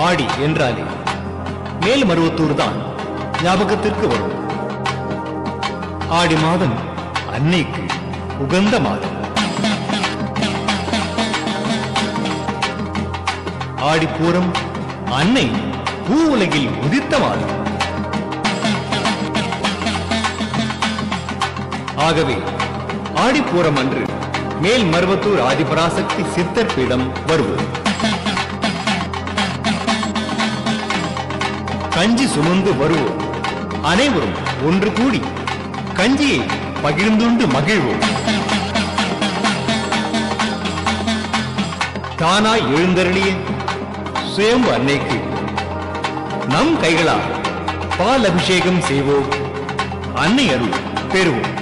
ஆடி என்றாலே மேல்மருவத்தூர் தான் ஞாபகத்திற்கு வரும். ஆடி மாதம் அன்னைக்கு உகந்த மாதம். ஆடிப்பூரம் அன்னை பூ உலகில் உதித்த மாதம். ஆகவே ஆடிப்பூரம் அன்று மேல்மருவத்தூர் ஆதிபராசக்தி சித்தர் பீடம் வருவோம். கஞ்சி சுமந்து வருவோம். அனைவரும் ஒன்று கூடி கஞ்சியை பகிர்ந்துண்டு மகிழ்வோம். தானாய் எழுந்தருளிய சுயம்பு அன்னைக்கு நம் கைகளால் பால் அபிஷேகம் செய்வோம். அன்னை அருள் பெறுவோம்.